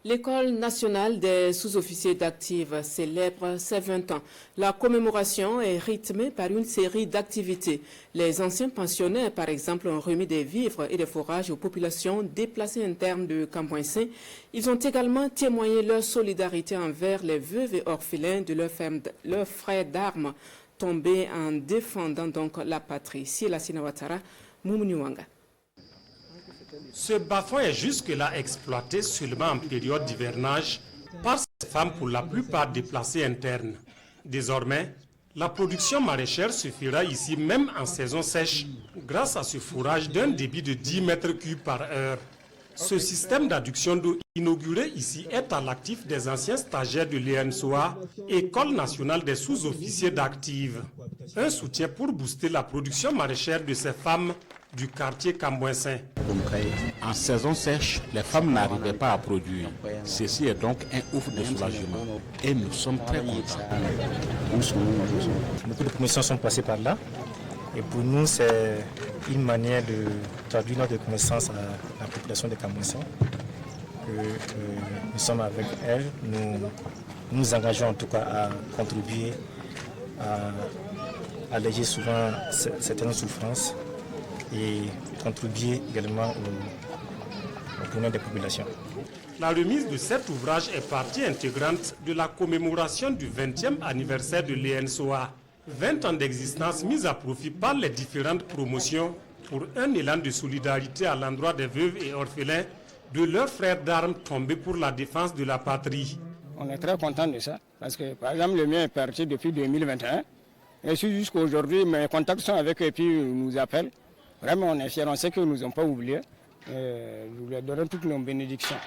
L'École nationale des sous-officiers d'active célèbre ses 20 ans. La commémoration est rythmée par une série d'activités. Les anciens pensionnaires, par exemple, ont remis des vivres et des fourrages aux populations déplacées internes de Cambouensin. Ils ont également témoigné leur solidarité envers les veuves et orphelins de leurs frères d'armes tombés en défendant donc la patrie. Sila Sinawatara, Mumunyuanga. Ce bas-fond est jusque-là exploité seulement en période d'hivernage par ces femmes pour la plupart déplacées internes. Désormais, la production maraîchère se fera ici même en saison sèche grâce à ce fourrage d'un débit de 10 mètres cubes par heure. Ce système d'adduction d'eau inauguré ici est à l'actif des anciens stagiaires de l'ENSOA, École nationale des sous-officiers d'active. Un soutien pour booster la production maraîchère de ces femmes du quartier Cambouensin. En saison sèche, les femmes n'arrivaient pas à produire. Ceci est donc un ouf de soulagement. Et nous sommes très contents. Beaucoup de commissions sont passées par là. Et pour nous, c'est une manière de traduire notre reconnaissance à la population de Cambouensin. Nous sommes avec elle. Nous nous engageons en tout cas à contribuer à alléger souvent certaines souffrances et contribuer également au bonheur des populations. La remise de cet ouvrage est partie intégrante de la commémoration du 20e anniversaire de l'ENSOA. 20 ans d'existence mis à profit par les différentes promotions pour un élan de solidarité à l'endroit des veuves et orphelins de leurs frères d'armes tombés pour la défense de la patrie. On est très content de ça parce que par exemple le mien est parti depuis 2021 et jusqu'à aujourd'hui mes contacts sont avec eux et puis ils nous appellent. Vraiment on est fiers, on sait qu'ils ne nous ont pas oubliés. Nous leur donnons toutes nos bénédictions,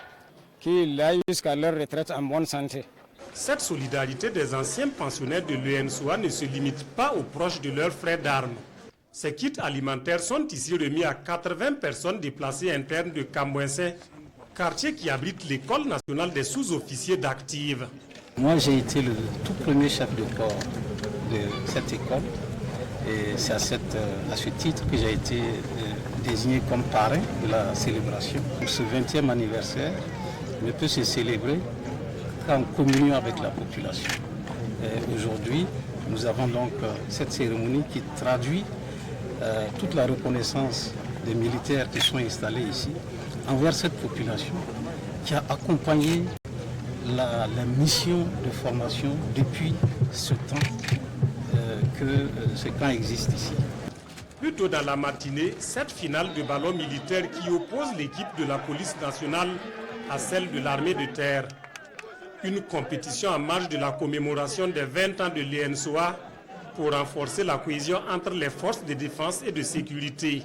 qu'ils aillent jusqu'à leur retraite en bonne santé. Cette solidarité des anciens pensionnaires de l'ENSOA ne se limite pas aux proches de leurs frères d'armes. Ces kits alimentaires sont ici remis à 80 personnes déplacées internes de Cambouensin, quartier qui abrite l'École nationale des sous-officiers d'active. Moi j'ai été le tout premier chef de corps de cette école et c'est à ce titre que j'ai été désigné comme parrain de la célébration. Pour ce 20e anniversaire ne peut se célébrer en communion avec la population. Aujourd'hui, nous avons donc cette cérémonie qui traduit toute la reconnaissance des militaires qui sont installés ici envers cette population qui a accompagné la mission de formation depuis ce temps que ce camp existe ici. Plus tôt dans la matinée, cette finale de ballon militaire qui oppose l'équipe de la police nationale à celle de l'armée de terre. Une compétition en marge de la commémoration des 20 ans de l'ENSOA pour renforcer la cohésion entre les forces de défense et de sécurité.